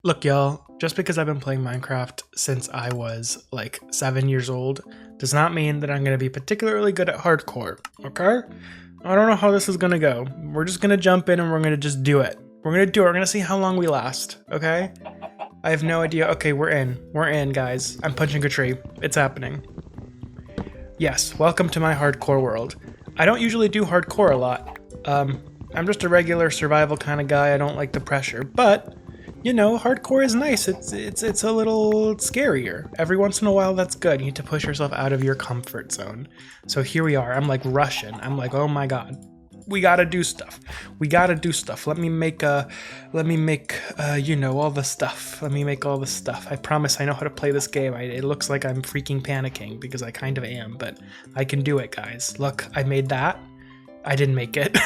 Look, y'all, just because I've been playing Minecraft since I was like 7 years old does not mean that I'm going to be particularly good at hardcore, okay? I don't know how this is going to go. We're just going to jump in and we're going to just do it. We're going to do it. We're going to see how long we last, okay? I have no idea. Okay, we're in. We're in, guys. I'm punching a tree. It's happening. Yes, welcome to my hardcore world. I don't usually do hardcore a lot. I'm just a regular survival kind of guy. I don't like the pressure, but you know, hardcore is nice. It's a little scarier. Every once in a while, that's good. You need to push yourself out of your comfort zone. So here we are. I'm like Russian. I'm like, oh my god, we gotta do stuff. We gotta do stuff. Let me make you know, all the stuff. Let me make all the stuff. I promise I know how to play this game. It looks like I'm freaking panicking because I kind of am, but I can do it, guys. Look, I made that. I didn't make it.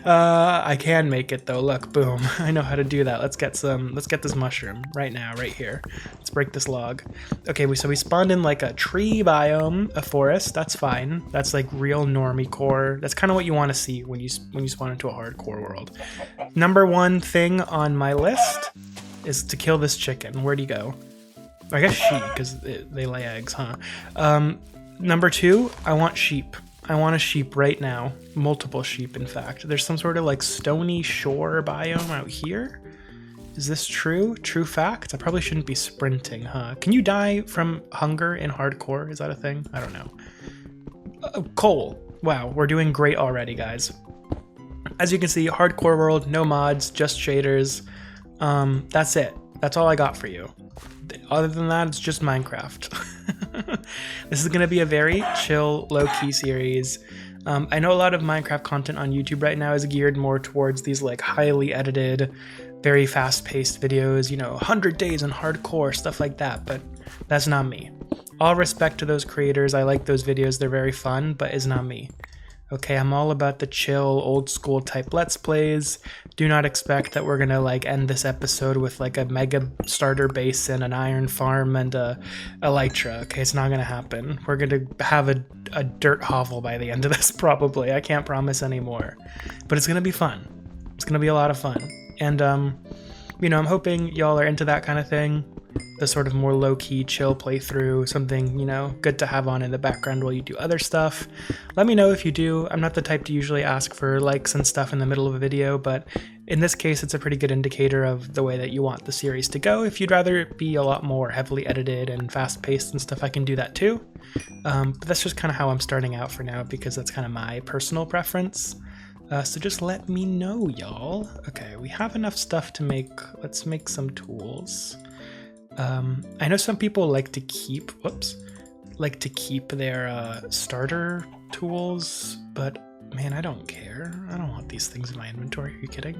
I can make it though. Look, boom. I know how to do that. Let's get this mushroom right now, right here. Let's break this log. Okay, so we spawned in like a tree biome, a forest. That's fine. That's like real normie core. That's kind of what you want to see when you spawn into a hardcore world. Number one thing on my list is to kill this chicken. Where'd he go? I guess sheep, because they lay eggs, huh? Number two, I want sheep. I want a sheep right now. Multiple sheep, in fact. There's some sort of like stony shore biome out here. Is this true? True fact? I probably shouldn't be sprinting, huh? Can you die from hunger in hardcore? Is that a thing? I don't know. Coal. Wow, we're doing great already, guys. As you can see, hardcore world, no mods, just shaders. That's it. That's all I got for you. Other than that, it's just Minecraft. This is going to be a very chill, low-key series. I know a lot of Minecraft content on YouTube right now is geared more towards these like highly edited, very fast-paced videos, you know, 100 days in hardcore, stuff like that, but that's not me. All respect to those creators. I like those videos. They're very fun, but it's not me. Okay, I'm all about the chill, old school type Let's Plays. Do not expect that we're gonna like end this episode with like a mega starter basin, an iron farm, and a elytra. Okay, it's not gonna happen. We're gonna have a dirt hovel by the end of this probably. I can't promise anymore. But it's gonna be fun. It's gonna be a lot of fun. And you know, I'm hoping y'all are into that kind of thing. The sort of more low-key, chill playthrough, something, you know, good to have on in the background while you do other stuff. Let me know if you do. I'm not the type to usually ask for likes and stuff in the middle of a video, but in this case, it's a pretty good indicator of the way that you want the series to go. If you'd rather it be a lot more heavily edited and fast-paced and stuff, I can do that too. But that's just kind of how I'm starting out for now, because that's kind of my personal preference. So just let me know, y'all. Okay, we have enough stuff to make. Let's make some tools. I know some people like to keep, their starter tools, but man, I don't care. I don't want these things in my inventory. Are you kidding?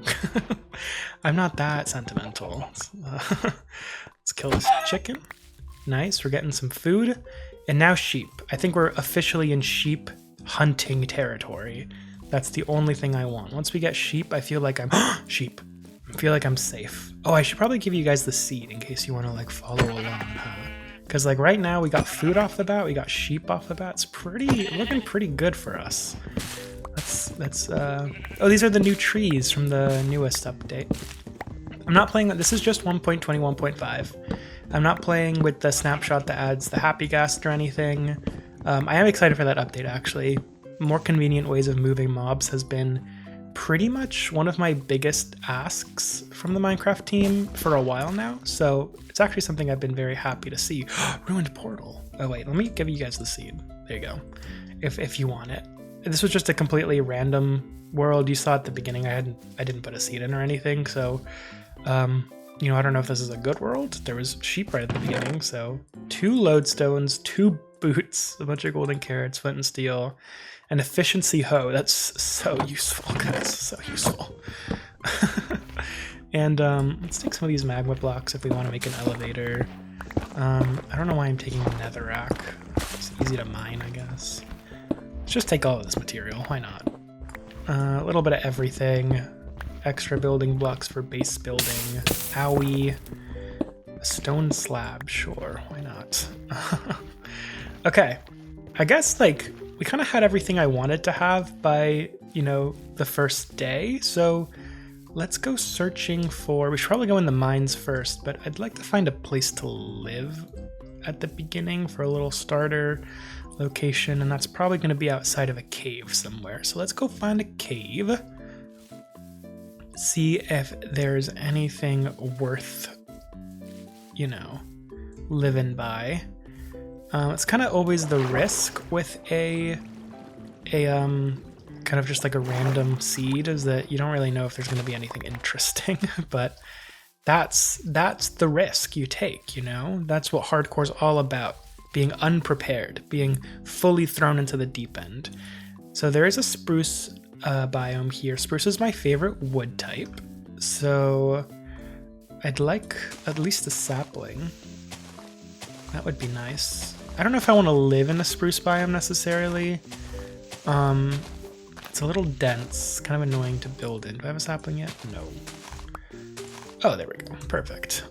I'm not that sentimental. Let's kill this chicken. Nice, we're getting some food. And now sheep. I think we're officially in sheep hunting territory. That's the only thing I want. Once we get sheep, I feel like I'm sheep. I feel like I'm safe. Oh, I should probably give you guys the seed in case you want to like follow along, huh? Because like right now we got food off the bat, we got sheep off the bat. It's looking pretty good for us. Oh, these are the new trees from the newest update. I'm not playing, this is just 1.21.5. I'm not playing with the snapshot that adds the happy ghast or anything. I am excited for that update actually. More convenient ways of moving mobs has been pretty much one of my biggest asks from the Minecraft team for a while now, so it's actually something I've been very happy to see. Ruined portal. Oh wait, let me give you guys the seed. There you go. If you want it. This was just a completely random world. You saw at the beginning I didn't put a seed in or anything, so you know, I don't know if this is a good world. There was sheep right at the beginning, so 2 lodestones, 2 boots, a bunch of golden carrots, flint and steel. An efficiency hoe. That's so useful, guys. So useful. And let's take some of these magma blocks if we want to make an elevator. I don't know why I'm taking netherrack. It's easy to mine, I guess. Let's just take all of this material. Why not? A little bit of everything. Extra building blocks for base building. Owie. A stone slab. Sure. Why not? Okay. I guess, like, we kind of had everything I wanted to have by, you know, the first day. So let's go searching for, we should probably go in the mines first, but I'd like to find a place to live at the beginning for a little starter location, and that's probably going to be outside of a cave somewhere. So let's go find a cave, see if there's anything worth, you know, living by. It's kind of always the risk with a kind of just like a random seed, is that you don't really know if there's going to be anything interesting, but that's the risk you take, you know? That's what hardcore's all about, being unprepared, being fully thrown into the deep end. So there is a spruce biome here. Spruce is my favorite wood type, so I'd like at least a sapling. That would be nice. I don't know if I want to live in a spruce biome necessarily. It's a little dense, kind of annoying to build in. Do I have a sapling yet? No. Oh, there we go. Perfect.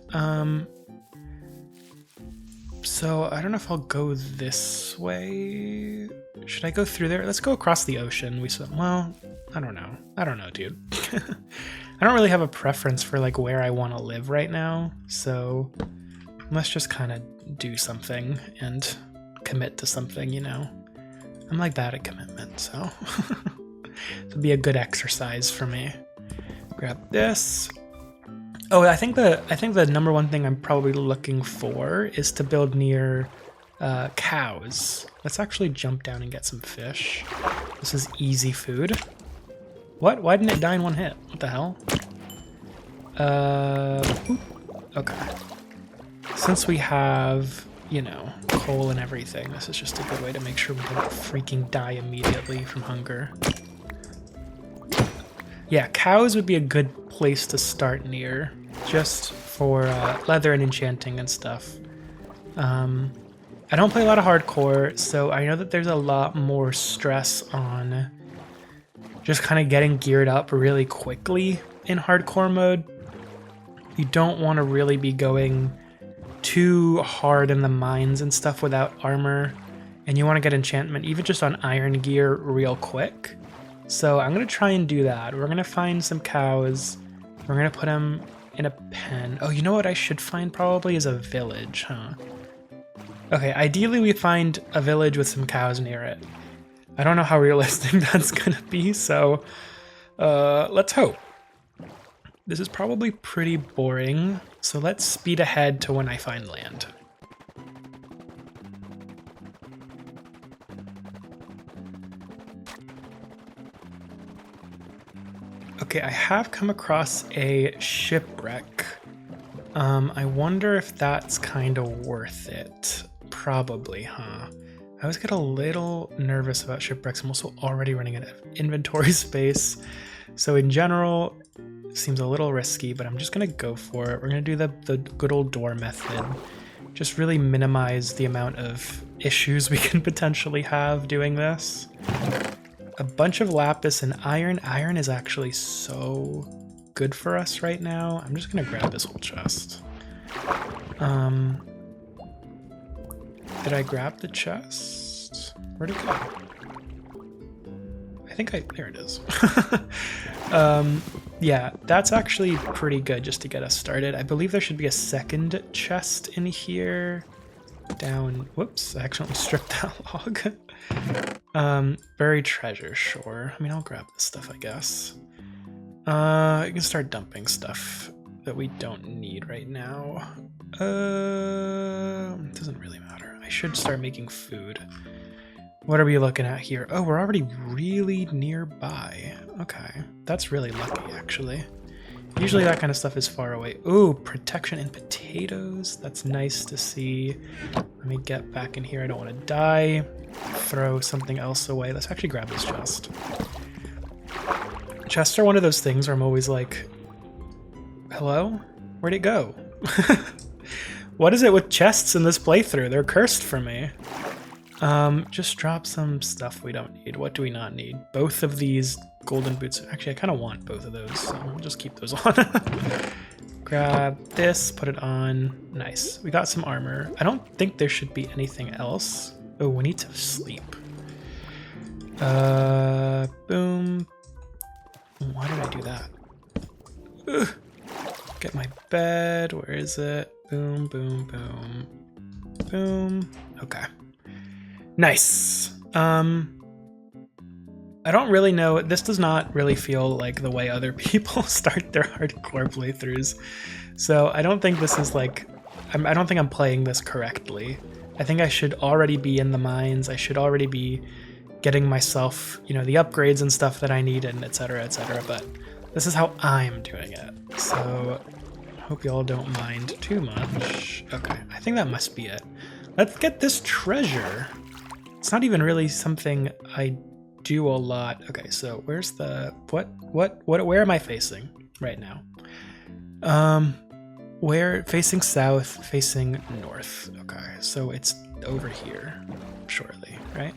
So I don't know if I'll go this way. Should I go through there? Let's go across the ocean. Well, I don't know. I don't know, dude. I don't really have a preference for like where I want to live right now. So let's just kind of do something and commit to something, you know. I'm like bad at commitment, so it'll be a good exercise for me. Grab this. Oh, I think the number one thing I'm probably looking for is to build near cows. Let's actually jump down and get some fish. This is easy food. What? Why didn't it die in one hit? What the hell? Okay. Since we have, you know, coal and everything, this is just a good way to make sure we don't freaking die immediately from hunger. Yeah, cows would be a good place to start near, just for leather and enchanting and stuff. I don't play a lot of hardcore, so I know that there's a lot more stress on just kind of getting geared up really quickly in hardcore mode. You don't want to really be going too hard in the mines and stuff without armor, and you want to get enchantment even just on iron gear real quick. So I'm going to try and do that. We're going to find some cows. We're going to put them in a pen. Oh, you know what I should find probably is a village, huh? Okay, ideally we find a village with some cows near it. I don't know how realistic that's going to be, so let's hope. This is probably pretty boring, so let's speed ahead to when I find land. Okay, I have come across a shipwreck. I wonder if that's kind of worth it. Probably, huh? I always get a little nervous about shipwrecks. I'm also already running out of inventory space. So in general, it seems a little risky, but I'm just gonna go for it. We're gonna do the good old door method. Just really minimize the amount of issues we can potentially have doing this. A bunch of lapis and iron. Iron is actually so good for us right now. I'm just gonna grab this whole chest. Did I grab the chest? Where'd it go? I think there it is. Yeah, that's actually pretty good just to get us started. I believe there should be a second chest in here. Down, whoops, I accidentally stripped that log. Buried treasure, sure. I mean, I'll grab this stuff, I guess. You can start dumping stuff that we don't need right now. It doesn't really matter. I should start making food. What are we looking at here? Oh, we're already really nearby. Okay, that's really lucky, actually. Usually that kind of stuff is far away. Ooh, protection and potatoes. That's nice to see. Let me get back in here. I don't want to die. Throw something else away. Let's actually grab this chest. Chests are one of those things where I'm always like, hello? Where'd it go? What is it with chests in this playthrough? They're cursed for me. Just drop some stuff we don't need. What do we not need? Both of these golden boots. Actually, I kind of want both of those, so we'll just keep those on. Grab this, put it on. Nice. We got some armor. I don't think there should be anything else. Oh, we need to sleep. Boom. Why did I do that? Ugh. Get my bed. Where is it? Boom, boom, boom. Boom. Okay. Nice. I don't really know. This does not really feel like the way other people start their hardcore playthroughs. So I don't think this is like, I don't think I'm playing this correctly. I think I should already be in the mines. I should already be getting myself, you know, the upgrades and stuff that I need and etc, etc. But this is how I'm doing it. So I hope y'all don't mind too much. Okay, I think that must be it. Let's get this treasure. It's not even really something I do a lot. Okay, so where's the where am I facing right now? Where facing south, facing north. Okay, so it's over here shortly, right?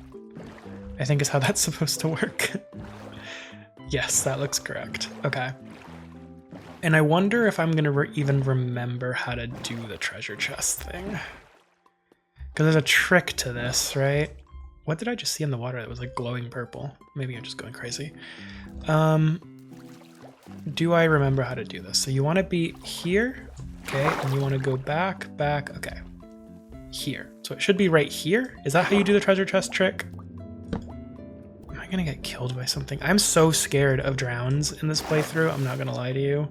I think is how that's supposed to work. Yes, that looks correct. Okay. And I wonder if I'm gonna even remember how to do the treasure chest thing. Because there's a trick to this, right? What did I just see in the water that was like glowing purple? Maybe I'm just going crazy. Do I remember how to do this? So you want to be here, okay, and you want to go back, okay. Here. So it should be right here. Is that how you do the treasure chest trick? Am I gonna get killed by something? I'm so scared of drowns in this playthrough, I'm not gonna lie to you.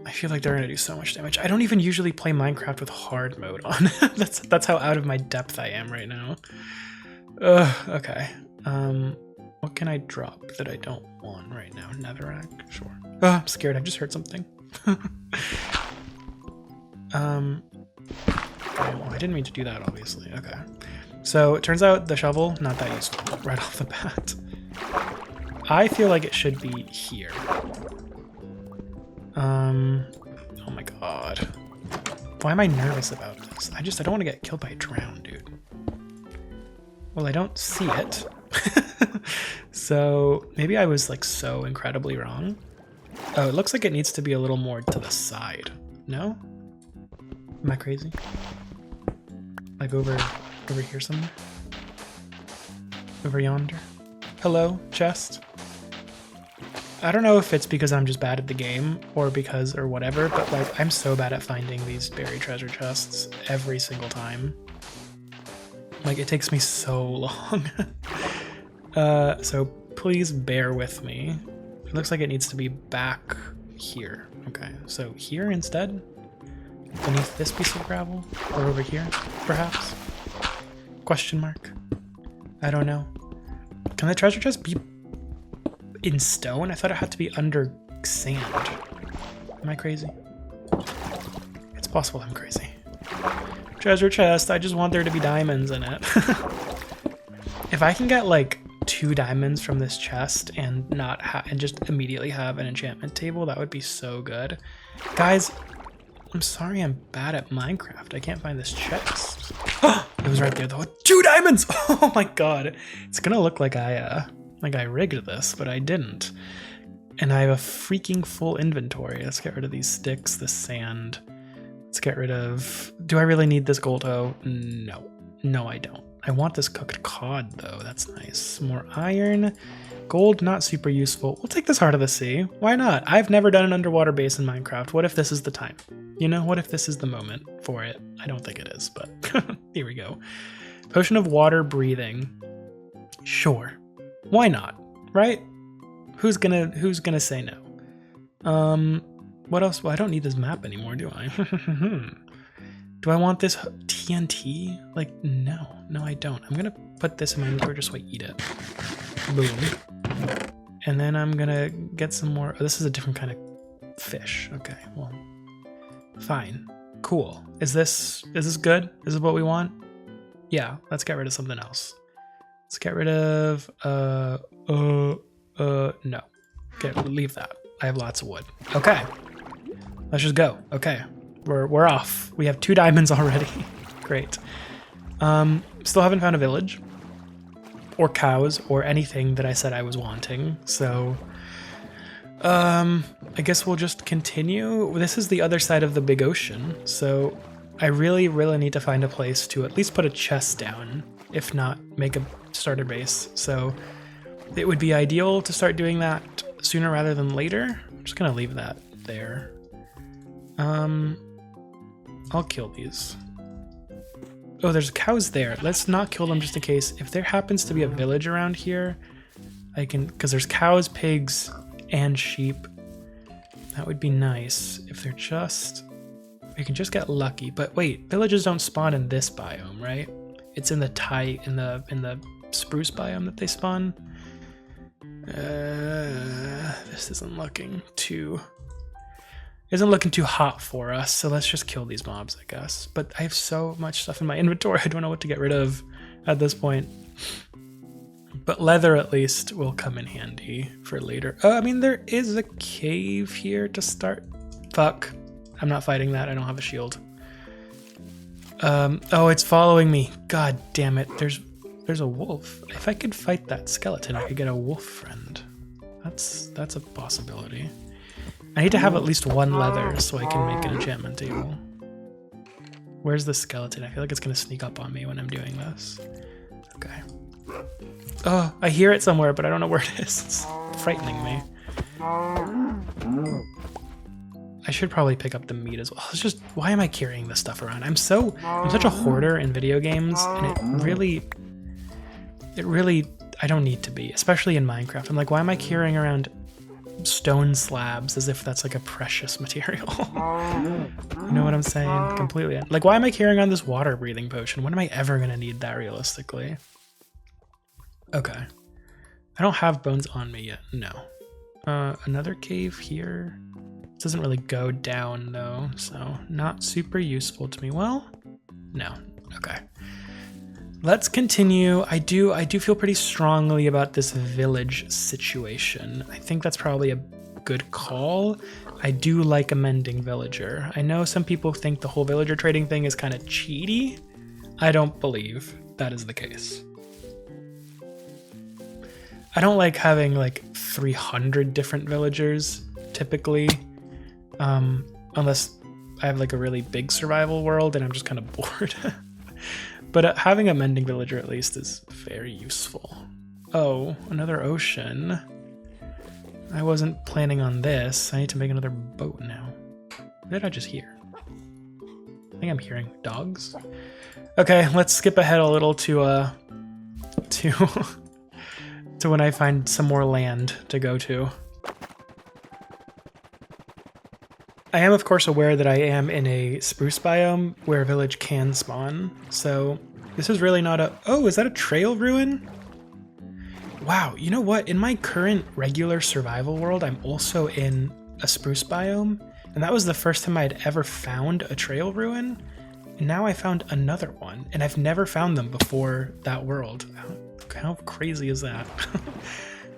I feel like they're gonna do so much damage. I don't even usually play Minecraft with hard mode on. that's how out of my depth I am right now. Okay. What can I drop that I don't want right now? Netherrack? Sure. I'm scared, I just heard something. Well, I didn't mean to do that, obviously. Okay. So it turns out the shovel, not that useful right off the bat. I feel like it should be here. Oh my god. Why am I nervous about this? I don't want to get killed by a drown, dude. Well, I don't see it. So maybe I was like so incredibly wrong. Oh, it looks like it needs to be a little more to the side. No? Am I crazy? Like over here somewhere? Over yonder? Hello, chest? I don't know if it's because I'm just bad at the game or whatever, but like I'm so bad at finding these buried treasure chests every single time. Like it takes me so long. So please bear with me. It looks like it needs to be back here. Okay, so here instead? Beneath this piece of gravel? Or over here, perhaps? Question mark? I don't know. Can the treasure chest be in stone? I thought it had to be under sand. Am I crazy? It's possible I'm crazy. Treasure chest, I just want there to be diamonds in it. If I can get like 2 diamonds from this chest and and just immediately have an enchantment table, that would be so good. Guys, I'm sorry I'm bad at Minecraft. I can't find this chest. It was right there though. 2 diamonds! Oh my god. It's gonna look like I rigged this, but I didn't. And I have a freaking full inventory. Let's get rid of these sticks, this sand. Let's get rid of... Do I really need this gold hoe? No. No, I don't. I want this cooked cod, though. That's nice. More iron. Gold, not super useful. We'll take this Heart of the Sea. Why not? I've never done an underwater base in Minecraft. What if this is the time? You know, what if this is the moment for it? I don't think it is, but here we go. Potion of water breathing. Sure. Why not? Right? Who's gonna say no? What else? Well, I don't need this map anymore, do I? Do I want this TNT? Like, no, I don't. I'm gonna put this in my inventory just so I eat it. Boom. And then I'm gonna get some more. Oh, this is a different kind of fish. Okay, well, fine, cool. Is this good? Is this what we want? Yeah, let's get rid of something else. Let's get rid of no. Okay, leave that. I have lots of wood. Okay, let's just go. Okay, we're off. We have 2 diamonds already. Great. Still haven't found a village or cows or anything that I said I was wanting. So, I guess we'll just continue. This is the other side of the big ocean. So I really, really need to find a place to at least put a chest down, if not make a starter base. So it would be ideal to start doing that sooner rather than later. I'm just gonna leave that there. I'll kill these. Oh, there's cows there. Let's not kill them just in case. If there happens to be a village around here, I can, because there's cows, pigs, and sheep. That would be nice if they're just, we can just get lucky. But wait, villages don't spawn in this biome, right? It's in the in the spruce biome that they spawn. This isn't looking too hot for us, so let's just kill these mobs, I guess. But I have so much stuff in my inventory, I don't know what to get rid of at this point. But leather at least will come in handy for later. Oh, I mean, there is a cave here to start. Fuck. I'm not fighting that, I don't have a shield. Oh, it's following me. God damn it. There's a wolf. If I could fight that skeleton, I could get a wolf friend. That's a possibility. I need to have at least one leather so I can make an enchantment table. Where's the skeleton? I feel like it's gonna sneak up on me when I'm doing this. Okay. Oh, I hear it somewhere, but I don't know where it is. It's frightening me. I should probably pick up the meat as well. It's just, why am I carrying this stuff around? I'm such a hoarder in video games, and it really, I don't need to be, especially in Minecraft. I'm like, why am I carrying around stone slabs as if that's like a precious material? You know what I'm saying? Completely. Like, why am I carrying on this water breathing potion? When am I ever gonna need that realistically? Okay. I don't have bones on me yet, no. Another cave here. This doesn't really go down though, so not super useful to me. Well, no, okay. Let's continue. I do feel pretty strongly about this village situation. I think that's probably a good call. I do like a mending villager. I know some people think the whole villager trading thing is kind of cheaty. I don't believe that is the case. I don't like having like 300 different villagers typically, unless I have like a really big survival world and I'm just kind of bored. But having a mending villager at least is very useful. Oh, another ocean. I wasn't planning on this. I need to make another boat now. What did I just hear? I think I'm hearing dogs. Okay, let's skip ahead a little to to when I find some more land to go to. I am, of course, aware that I am in a spruce biome where a village can spawn, so this is really not a... Oh, is that a trail ruin? Wow, you know what? In my current regular survival world, I'm also in a spruce biome, and that was the first time I'd ever found a trail ruin, and now I found another one, and I've never found them before that world. How crazy is that?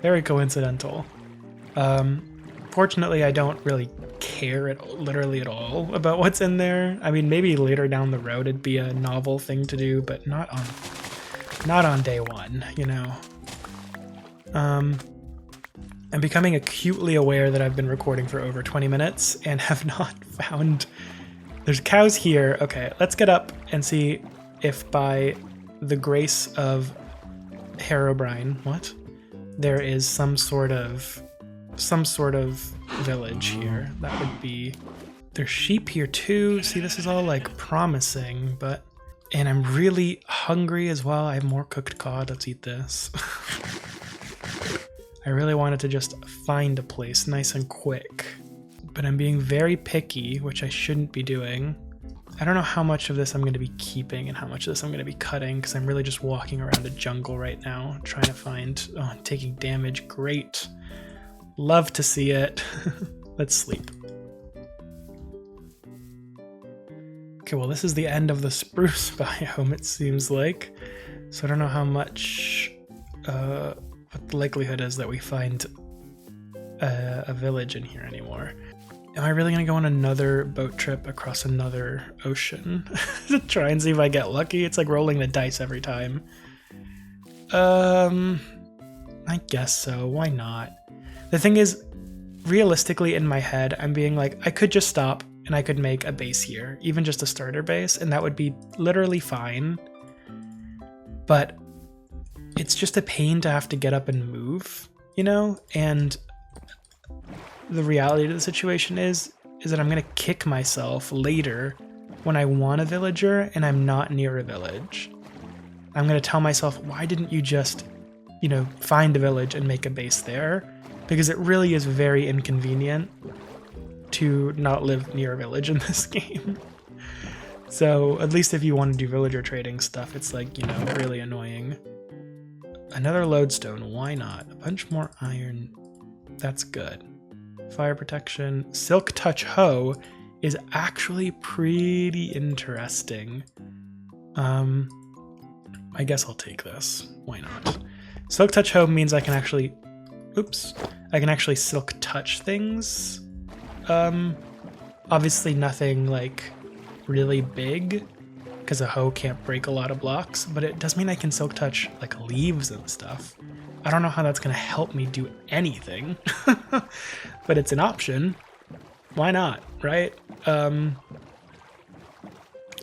Very coincidental. Fortunately, I don't really care literally at all about what's in there. I mean, maybe later down the road it'd be a novel thing to do, but not on day one, you know. I'm becoming acutely aware that I've been recording for over 20 minutes and have not found... There's cows here. Okay, let's get up and see if by the grace of Herobrine, there is some sort of village here. That would be... There's sheep here too. See, this is all like promising, but... And I'm really hungry as well. I have more cooked cod. Let's eat this. I really wanted to just find a place nice and quick, but I'm being very picky, which I shouldn't be doing. I don't know how much of this I'm going to be keeping and how much of this I'm going to be cutting, because I'm really just walking around a jungle right now, trying to find... Oh, taking damage. Great. Love to see it. Let's sleep. Okay, well, this is the end of the spruce biome, it seems like. So I don't know how much... what the likelihood is that we find a village in here anymore. Am I really gonna go on another boat trip across another ocean to try and see if I get lucky? It's like rolling the dice every time. I guess so. Why not? The thing is, realistically in my head, I'm being like, I could just stop and I could make a base here, even just a starter base, and that would be literally fine. But it's just a pain to have to get up and move, you know? And the reality of the situation is that I'm gonna kick myself later when I want a villager and I'm not near a village. I'm gonna tell myself, why didn't you just, you know, find a village and make a base there? Because it really is very inconvenient to not live near a village in this game. So at least if you want to do villager trading stuff, it's like, you know, really annoying. Another lodestone, why not? A bunch more iron, that's good. Fire protection. Silk Touch Hoe is actually pretty interesting. I guess I'll take this. Why not? Silk Touch Hoe means I can actually, I can actually silk touch things. Obviously nothing like really big, because a hoe can't break a lot of blocks, but it does mean I can silk touch like leaves and stuff. I don't know how that's gonna help me do anything, but it's an option. Why not, right?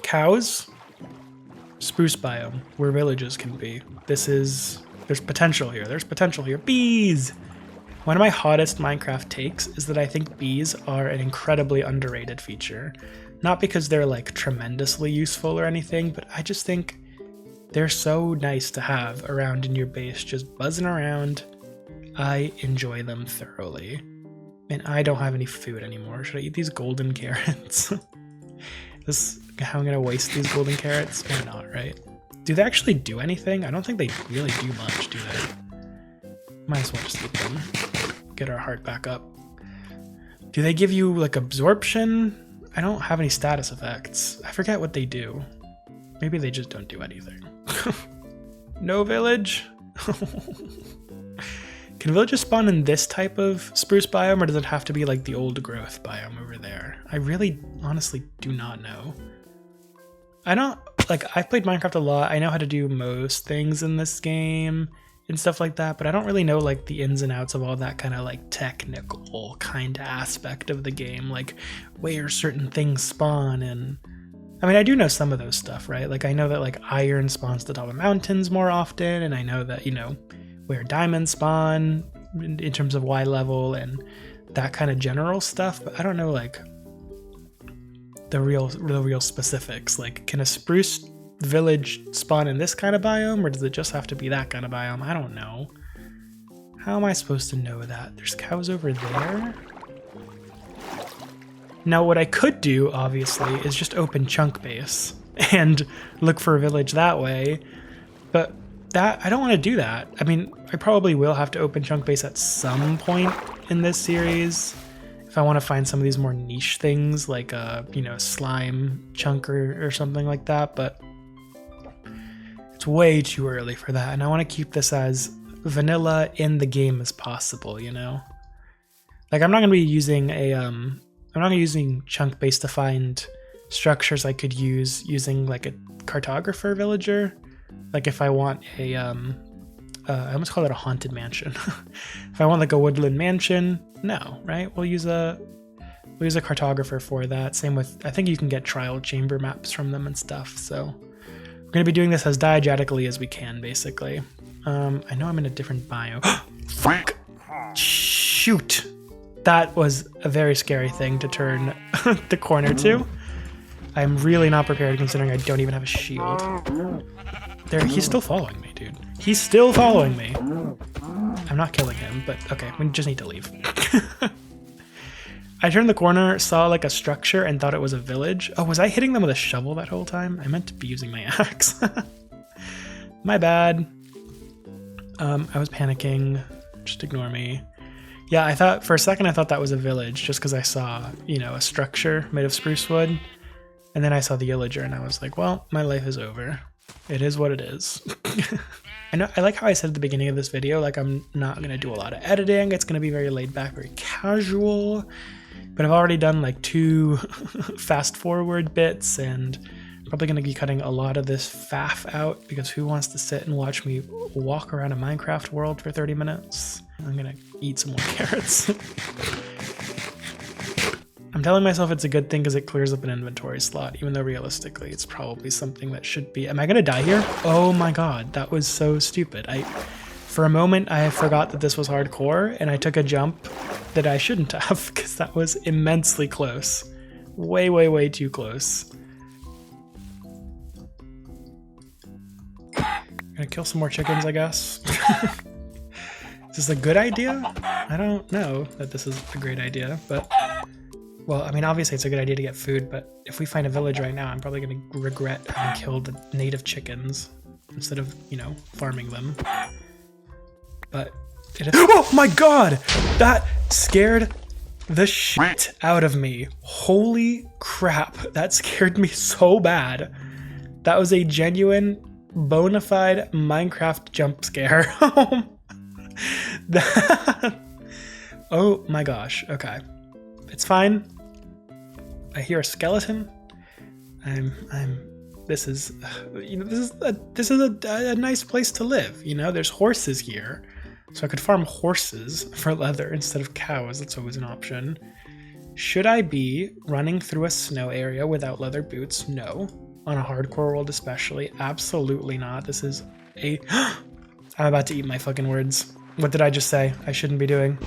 Cows, spruce biome, where villages can be. There's potential here. There's potential here. Bees! One of my hottest Minecraft takes is that I think bees are an incredibly underrated feature. Not because they're like tremendously useful or anything, but I just think they're so nice to have around in your base, just buzzing around. I enjoy them thoroughly. And I don't have any food anymore. Should I eat these golden carrots? This how I'm gonna waste these golden carrots? Why not, right? Do they actually do anything? I don't think they really do much, do they? Might as well just eat them. Get our heart back up. Do they give you like absorption? I don't have any status effects. I forget what they do. Maybe they just don't do anything. No village? Can villages spawn in this type of spruce biome, or does it have to be like the old growth biome over there? I really honestly do not know. I've played Minecraft a lot. I know how to do most things in this game and stuff like that, but I don't really know like the ins and outs of all that kind of like technical kind of aspect of the game, like where certain things spawn. And I mean, I do know some of those stuff, right? Like I know that like iron spawns to the top of mountains more often, and I know that, you know, where diamonds spawn in terms of Y level and that kind of general stuff, but I don't know like the real specifics. Like, can a spruce village spawn in this kind of biome, or does it just have to be that kind of biome? I don't know. How am I supposed to know that? There's cows over there. Now what I could do, obviously, is just open chunk base and look for a village that way, but that I don't want to do that. I mean, I probably will have to open chunk base at some point in this series if I want to find some of these more niche things, like you know, slime chunker or something like that, but it's way too early for that, and I want to keep this as vanilla in the game as possible, you know? Like, I'm not going to be using I'm not going to be using chunk base to find structures I could use using like a cartographer villager. Like if I want a, I almost call it a haunted mansion. If I want like a woodland mansion, no, right? We'll use a cartographer for that. Same with, I think you can get trial chamber maps from them and stuff. So we're going to be doing this as diegetically as we can, basically. I know I'm in a different biome. Fuck! Shoot! That was a very scary thing to turn the corner to. I'm really not prepared considering I don't even have a shield. There, he's still following me, dude. He's still following me. I'm not killing him, but okay, we just need to leave. I turned the corner, saw like a structure, and thought it was a village. Oh, was I hitting them with a shovel that whole time? I meant to be using my axe. My bad. I was panicking. Just ignore me. Yeah, I thought for a second I thought that was a village just because I saw, you know, a structure made of spruce wood. And then I saw the villager and I was like, well, my life is over. It is what it is. I like how I said at the beginning of this video, like I'm not going to do a lot of editing. It's going to be very laid back, very casual. But I've already done like 2 fast forward bits, and probably going to be cutting a lot of this faff out because who wants to sit and watch me walk around a Minecraft world for 30 minutes? I'm going to eat some more carrots. I'm telling myself it's a good thing because it clears up an inventory slot, even though realistically it's probably something that should be... Am I going to die here? Oh my god, that was so stupid. For a moment, I forgot that this was hardcore, and I took a jump that I shouldn't have, because that was immensely close. Way, way, way too close. Gonna kill some more chickens, I guess. Is this a good idea? I don't know that this is a great idea, but... Well, I mean, obviously it's a good idea to get food, but if we find a village right now, I'm probably gonna regret having killed the native chickens instead of, you know, farming them. But it is— oh my god! That scared the shit out of me. Holy crap, that scared me so bad. That was a genuine, bona fide Minecraft jump scare. Oh my gosh, okay. It's fine. I hear a skeleton. This is, you know, this is a nice place to live. You know, there's horses here, so I could farm horses for leather instead of cows. That's always an option. Should I be running through a snow area without leather boots? No. On a hardcore world especially, absolutely not. This is a... I'm about to eat my fucking words. What did I just say I shouldn't be doing?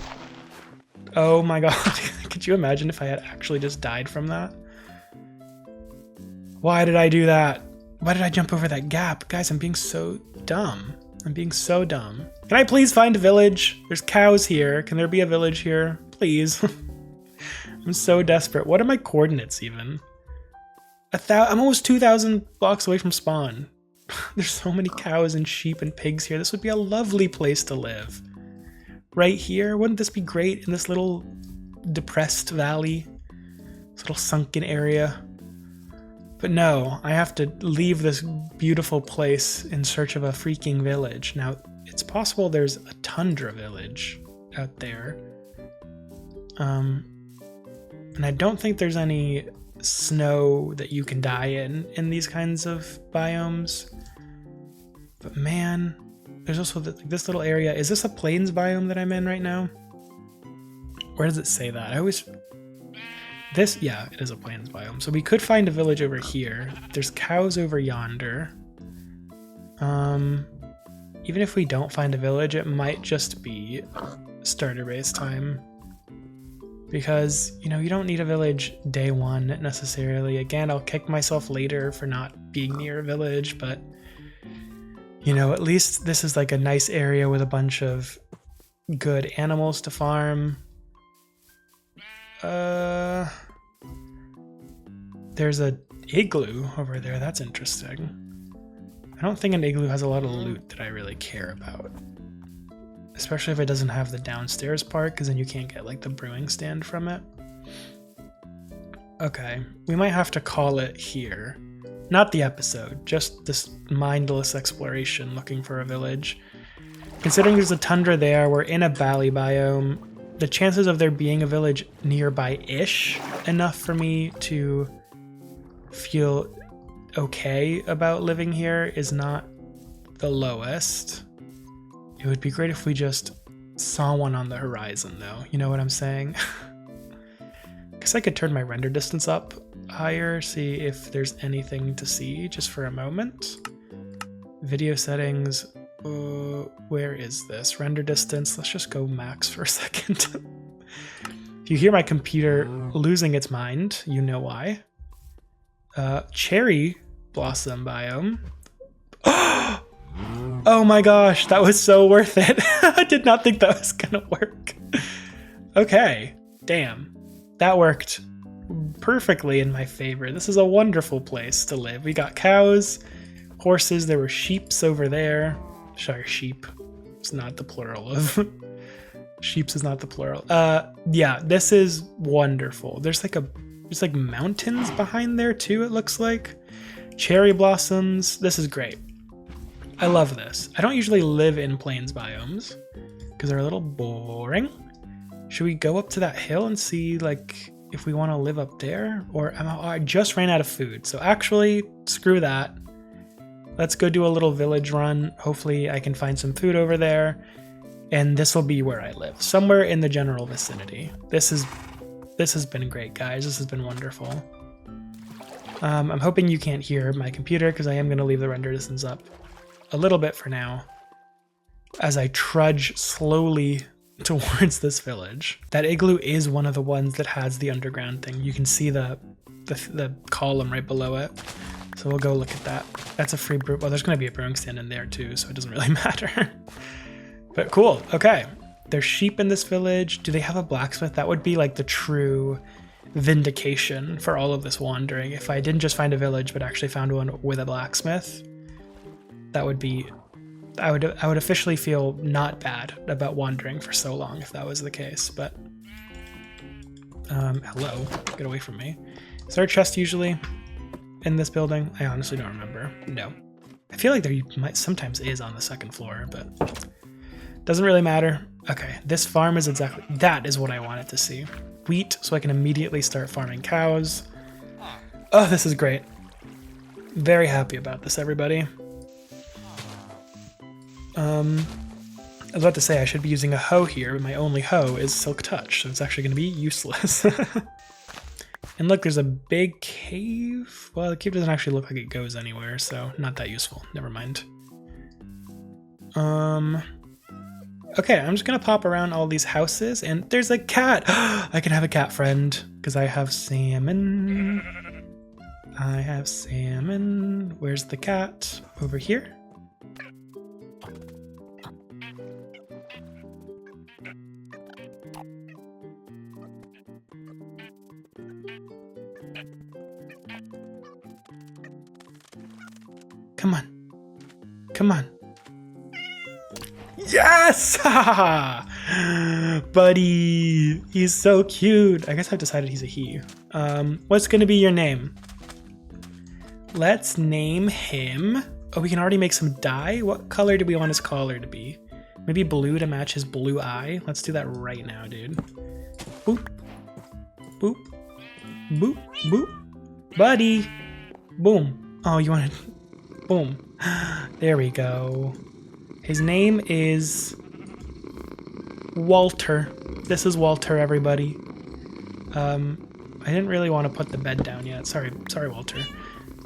Oh my god. Could you imagine if I had actually just died from that? Why did I do that? Why did I jump over that gap? Guys, I'm being so dumb. I'm being so dumb. Can I please find a village? There's cows here. Can there be a village here? Please. I'm so desperate. What are my coordinates even? I'm almost 2,000 blocks away from spawn. There's so many cows and sheep and pigs here. This would be a lovely place to live. Right here, wouldn't this be great in this little depressed valley? This little sunken area. But no, I have to leave this beautiful place in search of a freaking village. Now, it's possible there's a tundra village out there. And I don't think there's any snow that you can die in these kinds of biomes. But man, there's also this little area. Is this a plains biome that I'm in right now? Where does it say that? Yeah, it is a plains biome. So we could find a village over here. There's cows over yonder. Even if we don't find a village, it might just be starter base time. Because, you know, you don't need a village day one necessarily. Again, I'll kick myself later for not being near a village, but, you know, at least this is like a nice area with a bunch of good animals to farm. There's a igloo over there. That's interesting. I don't think an igloo has a lot of loot that I really care about. Especially if it doesn't have the downstairs part, because then you can't get like the brewing stand from it. Okay, we might have to call it here. Not the episode, just this mindless exploration looking for a village. Considering there's a tundra there, we're in a valley biome. The chances of there being a village nearby-ish enough for me to feel okay about living here is not the lowest. It would be great if we just saw one on the horizon, though. You know what I'm saying? Guess I could turn my render distance up higher, see if there's anything to see just for a moment. Video settings. Where is this? Render distance. Let's just go max for a second. If you hear my computer losing its mind, you know why. Cherry blossom biome. Oh my gosh, that was so worth it. I did not think that was gonna work. Okay, damn. That worked perfectly in my favor. This is a wonderful place to live. We got cows, horses, there were sheeps over there. Sorry, sheep. It's not the plural of... Sheeps is not the plural. Yeah, this is wonderful. There's like mountains behind there too, it looks like. Cherry blossoms. This is great. I love this. I don't usually live in plains biomes because they're a little boring. Should we go up to that hill and see like if we want to live up there? Or I just ran out of food. So actually, screw that. Let's go do a little village run. Hopefully I can find some food over there. And this will be where I live. Somewhere in the general vicinity. This has been great, guys. This has been wonderful. I'm hoping you can't hear my computer because I am going to leave the render distance up a little bit for now. as I trudge slowly towards this village. That igloo is one of the ones that has the underground thing. You can see the column right below it. So we'll go look at that. That's a free brew. Well, there's going to be a brewing stand in there too, so it doesn't really matter. But cool. Okay. There's sheep in this village. Do they have a blacksmith? That would be like the true vindication for all of this wandering. If I didn't just find a village, but actually found one with a blacksmith, that would be... I would officially feel not bad about wandering for so long if that was the case, but... hello. Get away from me. Is there a chest usually in this building? I honestly don't remember. No. I feel like there sometimes is on the second floor, but doesn't really matter. Okay, this farm is exactly... That is what I wanted to see. Wheat, so I can immediately start farming cows. Oh, this is great. Very happy about this, everybody. I was about to say I should be using a hoe here, but my only hoe is Silk Touch, so it's actually going to be useless. And look, there's a big cave. Well, the cave doesn't actually look like it goes anywhere, so not that useful. Never mind. Okay, I'm just going to pop around all these houses, and there's a cat! I can have a cat friend, because I have salmon. I have salmon. Where's the cat? Over here? Come on. Come on. Yes! Buddy! He's so cute. I guess I've decided he's a he. What's gonna be your name? Let's name him... Oh, we can already make some dye? What color do we want his collar to be? Maybe blue to match his blue eye? Let's do that right now, dude. Boop. Boop. Boop. Boop. Buddy! Boom. Oh, you wanted... Boom. There we go. His name is Walter. This is Walter, everybody. I didn't really want to put the bed down yet. Sorry, Walter.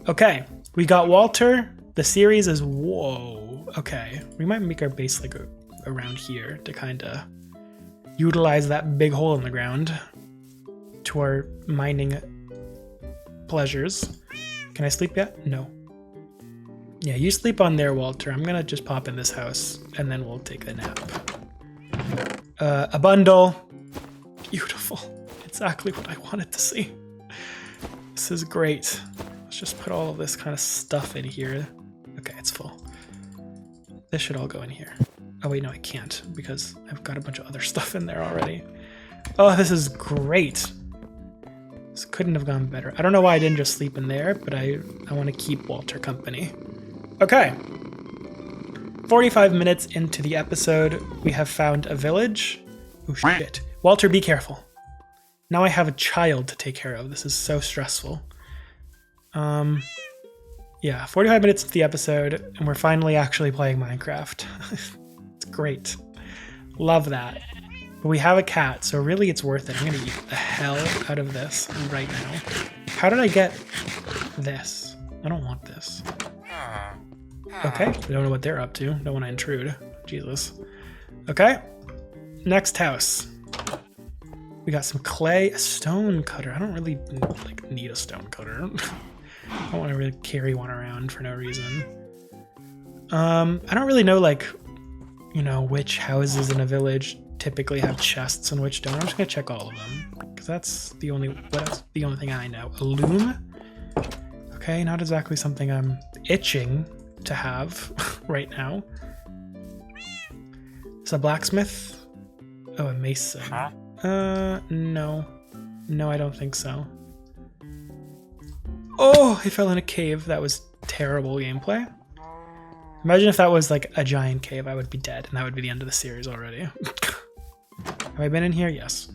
Okay, we got Walter. The series is... Whoa. Okay, we might make our base like around here to kind of utilize that big hole in the ground to our mining pleasures. Can I sleep yet? No. Yeah, you sleep on there, Walter. I'm gonna just pop in this house, and then we'll take a nap. A bundle. Beautiful. Exactly what I wanted to see. This is great. Let's just put all of this kind of stuff in here. Okay, it's full. This should all go in here. Oh wait, no, I can't, because I've got a bunch of other stuff in there already. Oh, this is great. This couldn't have gone better. I don't know why I didn't just sleep in there, but I want to keep Walter company. Okay, 45 minutes into the episode, we have found a village. Oh shit. Walter, be careful. Now I have a child to take care of. This is so stressful. Yeah, 45 minutes into the episode, and we're finally actually playing Minecraft. It's great. Love that. But we have a cat, so really it's worth it. I'm gonna eat the hell out of this right now. How did I get this? I don't want this. Okay, we don't know what they're up to. Don't want to intrude. Jesus. Okay, next house. We got some clay, a stone cutter. I don't really need a stone cutter. I don't want to really carry one around for no reason. I don't really know which houses in a village typically have chests and which don't. I'm just gonna check all of them because that's the only thing I know. A loom. Okay, not exactly something I'm itching to have right now. It's a blacksmith. Oh, a mason. No, I don't think so. Oh, I fell in a cave. That was terrible gameplay. Imagine if that was like a giant cave. I would be dead, and that would be the end of the series already. Have I been in here? Yes.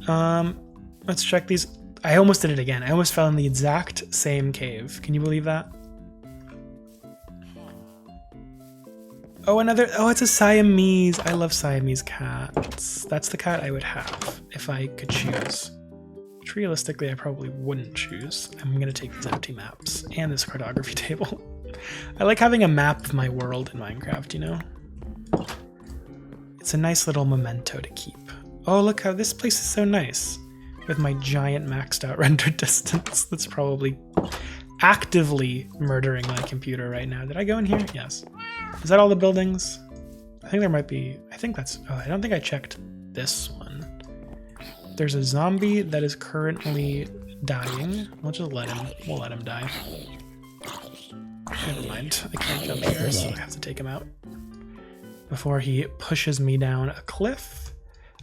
Let's check these. I almost did it again. I almost fell in the exact same cave. Can you believe that? Oh, it's a Siamese. I love Siamese cats. That's the cat I would have if I could choose. Which realistically, I probably wouldn't choose. I'm gonna take these empty maps and this cartography table. I like having a map of my world in Minecraft, you know? It's a nice little memento to keep. Oh, look how this place is so nice. With my giant maxed out render distance. That's probably actively murdering my computer right now. Did I go in here? Yes. Is that all the buildings? I think there might be, I think that's, oh, I don't think I checked this one. There's a zombie that is currently dying. We'll just let him die. Never mind, I can't jump here, so I have to take him out before he pushes me down a cliff.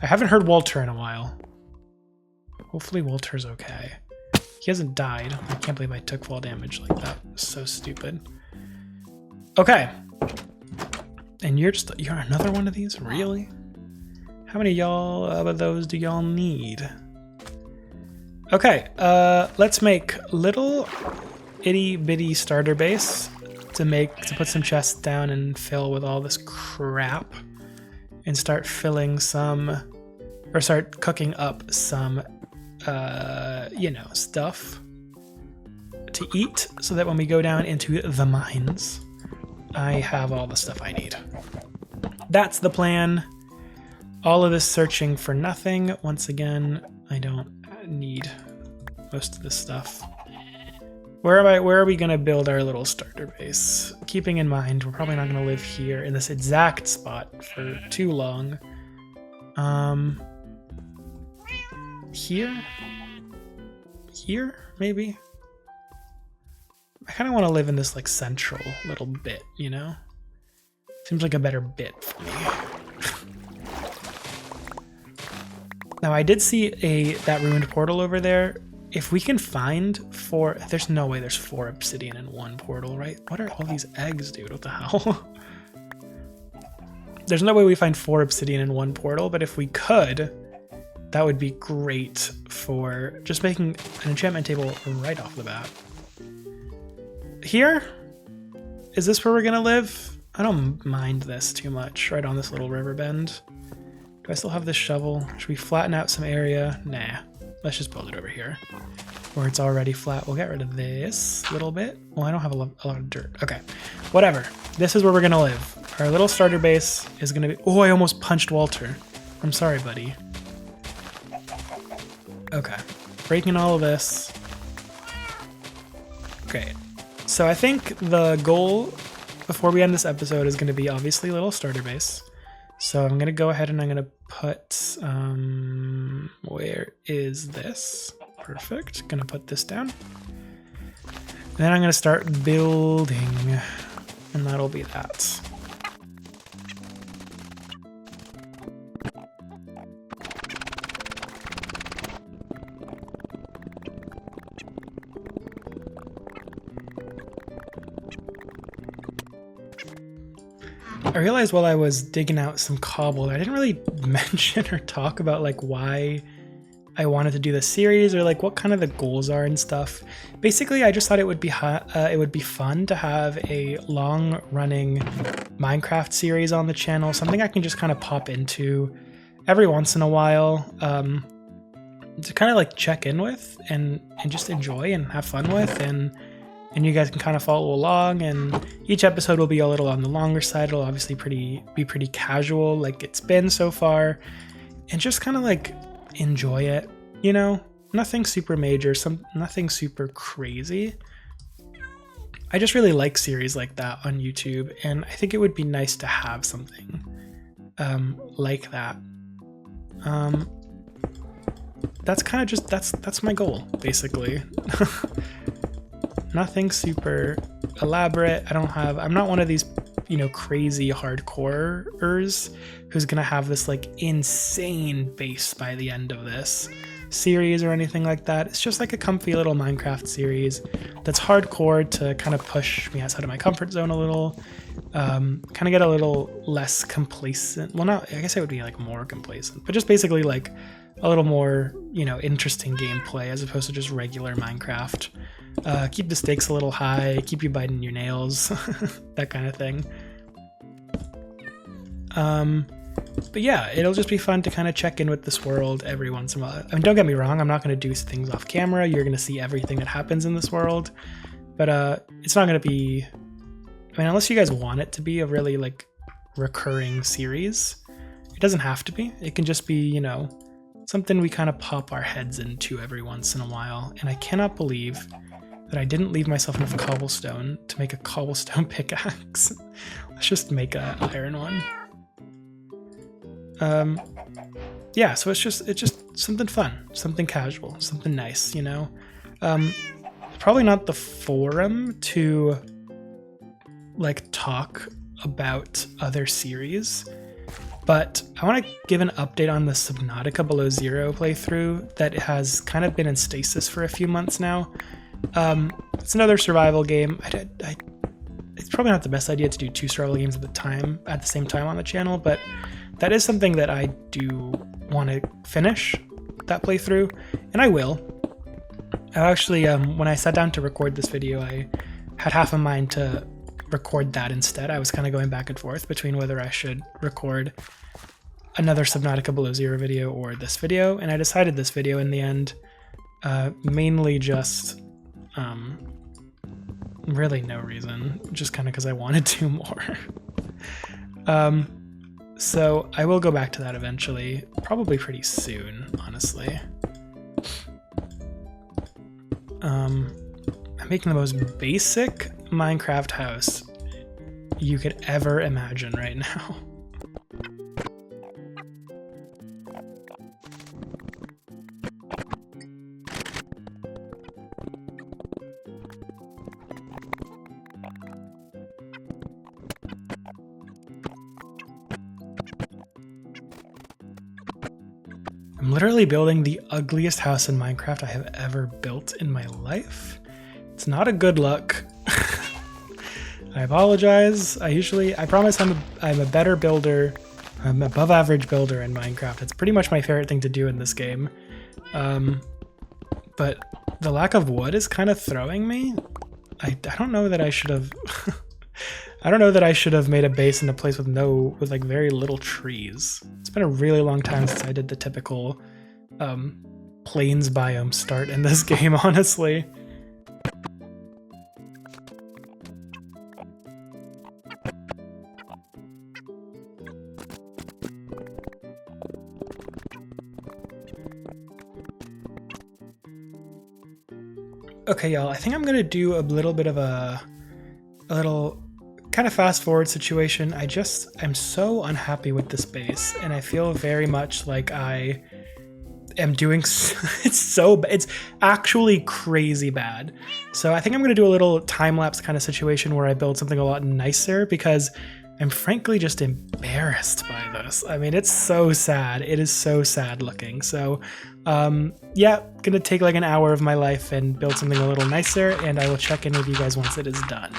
I haven't heard Walter in a while. Hopefully Walter's okay. He hasn't died. I can't believe I took fall damage like that. So stupid. Okay. And you're another one of these? Really? How many y'all of those do y'all need? Okay, let's make little itty bitty starter base to put some chests down and fill with all this crap and start filling some, or start cooking up some, you know, stuff to eat so that when we go down into the mines, I have all the stuff I need. That's the plan. All of this searching for nothing. Once again, I don't need most of this stuff. Where are we gonna build our little starter base? Keeping in mind, we're probably not gonna live here in this exact spot for too long. Here? Here, maybe? I kind of want to live in this like central little bit, you know? Seems like a better bit for me. Now I did see that ruined portal over there. If we can find there's no way there's 4 obsidian in one portal, right? What are all these eggs, dude? What the hell? There's no way we find 4 obsidian in one portal, but if we could, that would be great for just making an enchantment table right off the bat. Here? Is this where we're gonna live? I don't mind this too much, right on this little river bend. Do I still have this shovel? Should we flatten out some area? Nah, let's just build it over here where it's already flat. We'll get rid of this little bit. Well, I don't have a lot of dirt. Okay, whatever. This is where we're gonna live. Our little starter base is gonna be, oh, I almost punched Walter. I'm sorry, buddy. Okay, breaking all of this. Great. So I think the goal before we end this episode is going to be obviously a little starter base. So I'm going to go ahead and I'm going to put, where is this? Perfect. Going to put this down. And then I'm going to start building, and that'll be that. I realized while I was digging out some cobble, I didn't really mention or talk about like why I wanted to do this series or like what kind of the goals are and stuff. Basically, I just thought it would be fun to have a long-running Minecraft series on the channel, something I can just kind of pop into every once in a while to kind of like check in with and just enjoy and have fun with, and you guys can kind of follow along, and each episode will be a little on the longer side. It'll obviously be pretty casual like it's been so far, and just kind of like enjoy it, you know? Nothing super major, nothing super crazy. I just really like series like that on YouTube, and I think it would be nice to have something like that. That's kind of just, that's my goal, basically. Nothing super elaborate. I'm not one of these, you know, crazy hardcorers who's gonna have this like insane base by the end of this series or anything like that. It's just like a comfy little Minecraft series that's hardcore to kind of push me outside of my comfort zone a little, kind of get a little less complacent. Well, not, I guess it would be like more complacent, but just basically like a little more, you know, interesting gameplay as opposed to just regular Minecraft. Keep the stakes a little high, keep you biting your nails, that kind of thing. But yeah, it'll just be fun to kind of check in with this world every once in a while. I mean, don't get me wrong, I'm not going to do things off camera. You're going to see everything that happens in this world. But it's not going to be I mean, unless you guys want it to be a really like recurring series, it doesn't have to be. It can just be, you know, something we kind of pop our heads into every once in a while. And I cannot believe that I didn't leave myself enough cobblestone to make a cobblestone pickaxe. Let's just make an iron one. Yeah, so it's just something fun, something casual, something nice, you know. Probably not the forum to like talk about other series, but I want to give an update on the Subnautica Below Zero playthrough that has kind of been in stasis for a few months now. It's another survival game. It's probably not the best idea to do 2 survival games at the same time on the channel, but that is something that I do want to finish, that playthrough, and I will. I actually, when I sat down to record this video, I had half a mind to record that instead. I was kind of going back and forth between whether I should record another Subnautica Below Zero video or this video, and I decided this video in the end, mainly just, really no reason, just kind of because I wanted to more. So I will go back to that eventually, probably pretty soon, honestly. I'm making the most basic Minecraft house you could ever imagine right now. I'm literally building the ugliest house in Minecraft I have ever built in my life. It's not a good look. I apologize. I promise I'm a better builder. I'm above average builder in Minecraft. It's pretty much my favorite thing to do in this game. But the lack of wood is kind of throwing me. I don't know that I should have I don't know that I should have made a base in a place with like very little trees. It's been a really long time since I did the typical plains biome start in this game, honestly. Okay, y'all, I think I'm gonna do a little bit of a little kind of fast forward situation. I'm so unhappy with this base, and I feel very much like I am doing it's actually crazy bad. So I think I'm gonna do a little time-lapse kind of situation where I build something a lot nicer, because I'm frankly just embarrassed by this. I mean, it's so sad. It is so sad looking. So yeah, gonna take like an hour of my life and build something a little nicer, and I will check in with you guys once it is done.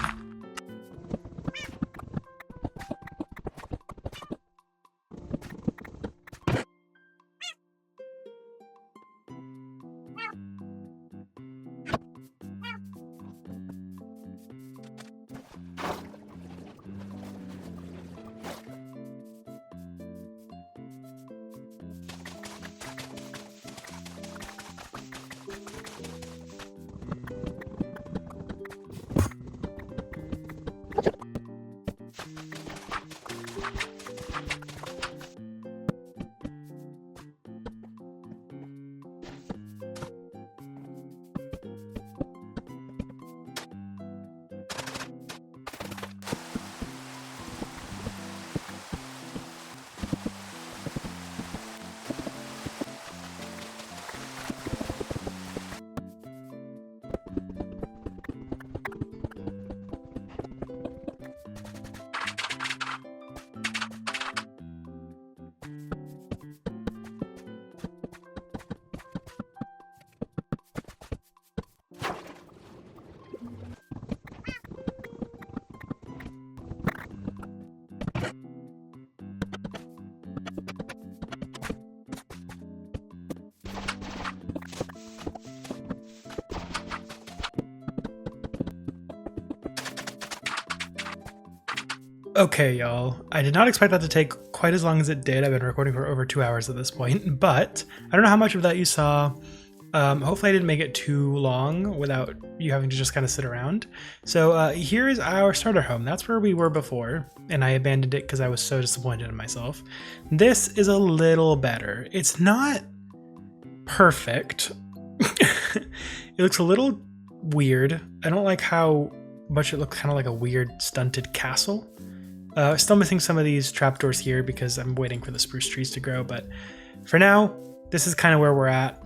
Okay, y'all. I did not expect that to take quite as long as it did. I've been recording for over 2 hours at this point, but I don't know how much of that you saw. Hopefully I didn't make it too long without you having to just kind of sit around. So here is our starter home. That's where we were before, and I abandoned it because I was so disappointed in myself. This is a little better. It's not perfect. It looks a little weird. I don't like how much it looks kind of like a weird stunted castle. Still missing some of these trapdoors here because I'm waiting for the spruce trees to grow, but for now, this is kind of where we're at.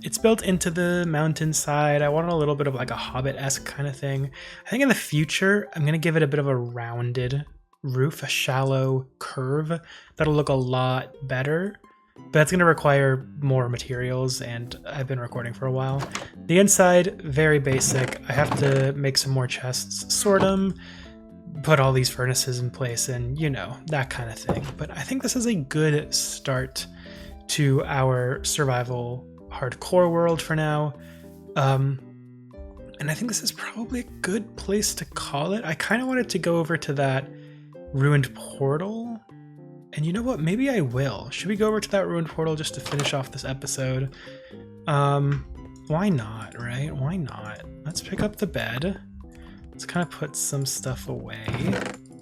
It's built into the mountainside. I want a little bit of like a Hobbit-esque kind of thing. I think in the future, I'm going to give it a bit of a rounded roof, a shallow curve. That'll look a lot better, but that's going to require more materials, and I've been recording for a while. The inside, very basic. I have to make some more chests, sort them, put all these furnaces in place, and you know, that kind of thing. But I think this is a good start to our survival hardcore world for now. And I think this is probably a good place to call it. I kind of wanted to go over to that ruined portal. And you know what? Maybe I will. Should we go over to that ruined portal just to finish off this episode? Why not, right? Why not? Let's pick up the bed. Let's kind of put some stuff away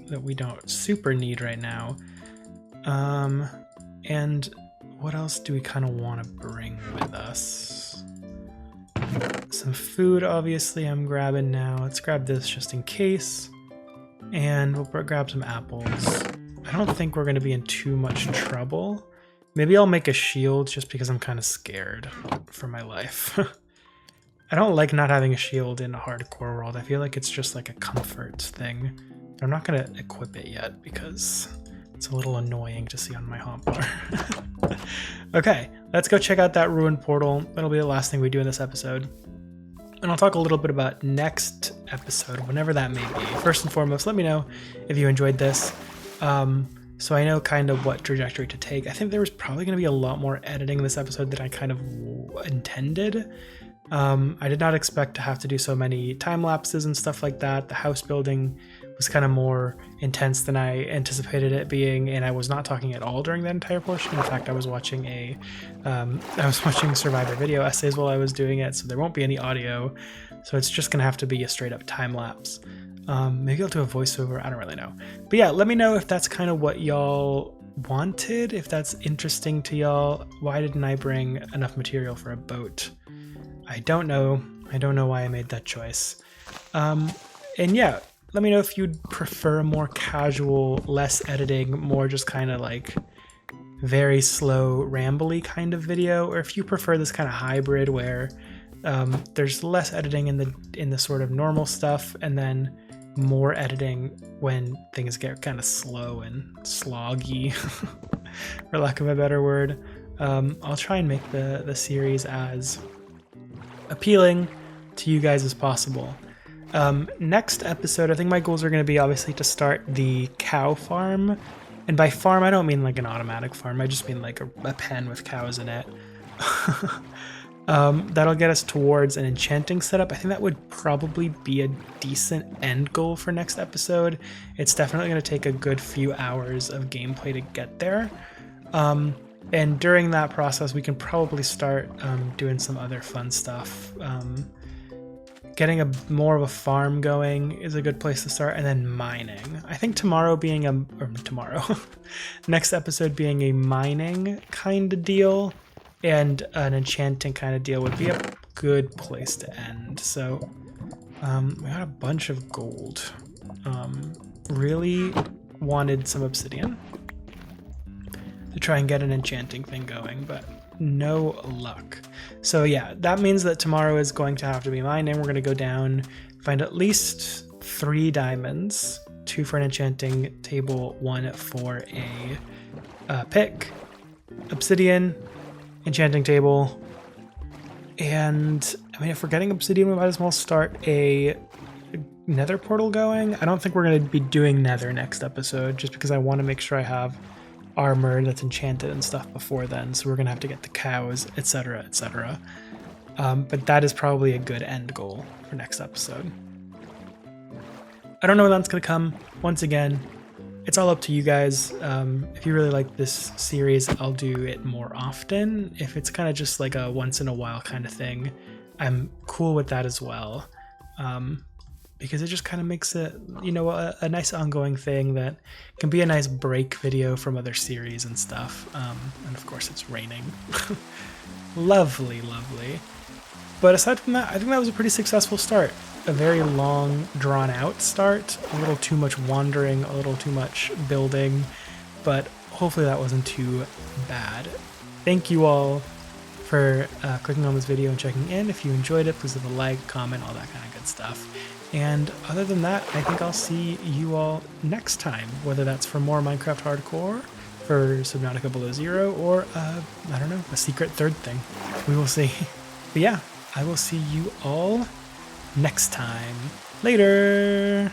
that we don't super need right now. And what else do we kind of want to bring with us? Some food, obviously, I'm grabbing now. Let's grab this just in case. And we'll grab some apples. I don't think we're going to be in too much trouble. Maybe I'll make a shield just because I'm kind of scared for my life. I don't like not having a shield in a hardcore world. I feel like it's just like a comfort thing. But I'm not going to equip it yet because it's a little annoying to see on my hotbar. Okay, let's go check out that ruined portal. That'll be the last thing we do in this episode. And I'll talk a little bit about next episode, whenever that may be. First and foremost, let me know if you enjoyed this. So I know kind of what trajectory to take. I think there was probably going to be a lot more editing in this episode than I kind of intended. I did not expect to have to do so many time lapses and stuff like that. The house building was kind of more intense than I anticipated it being, and I was not talking at all during that entire portion. In fact, I was watching Survivor video essays while I was doing it, so there won't be any audio. So it's just gonna have to be a straight up time lapse. Maybe I'll do a voiceover. I don't really know. But yeah, let me know if that's kind of what y'all wanted, if that's interesting to y'all. Why didn't I bring enough material for a boat? I don't know. I don't know why I made that choice. And yeah, let me know if you'd prefer a more casual, less editing, more just kind of like very slow, rambly kind of video, or if you prefer this kind of hybrid where there's less editing in the sort of normal stuff, and then more editing when things get kind of slow and sloggy, for lack of a better word. I'll try and make the series as appealing to you guys as possible. Next episode, I think my goals are going to be obviously to start the cow farm. And by farm, I don't mean like an automatic farm. I just mean like a pen with cows in it. That'll get us towards an enchanting setup. I think that would probably be a decent end goal for next episode. It's definitely going to take a good few hours of gameplay to get there. And during that process, we can probably start doing some other fun stuff. Getting more of a farm going is a good place to start, and then mining. I think next episode being a mining kind of deal and an enchanting kind of deal would be a good place to end. So we got a bunch of gold. Really wanted some obsidian to try and get an enchanting thing going, but no luck. So yeah, that means that tomorrow is going to have to be mining. We're going to go down, find at least 3 diamonds, 2 for an enchanting table, 1 for a pick, obsidian, enchanting table, and I mean, if we're getting obsidian, we might as well start a nether portal going. I don't think we're going to be doing nether next episode, just because I want to make sure I have armor that's enchanted and stuff before then, so we're gonna have to get the cows, etc, etc. But that is probably a good end goal for next episode. I don't know when that's gonna come. Once again, it's all up to you guys. If you really like this series, I'll do it more often. If it's kind of just like a once in a while kind of thing, I'm cool with that as well. Because it just kind of makes it, you know, a nice ongoing thing that can be a nice break video from other series and stuff. And of course it's raining. Lovely, lovely. But aside from that, I think that was a pretty successful start. A very long, drawn out start, a little too much wandering, a little too much building, but hopefully that wasn't too bad. Thank you all for clicking on this video and checking in. If you enjoyed it, please leave a like, comment, all that kind of good stuff. And other than that, I think I'll see you all next time, whether that's for more Minecraft Hardcore, for Subnautica Below Zero, or, I don't know, a secret third thing. We will see. But yeah, I will see you all next time. Later!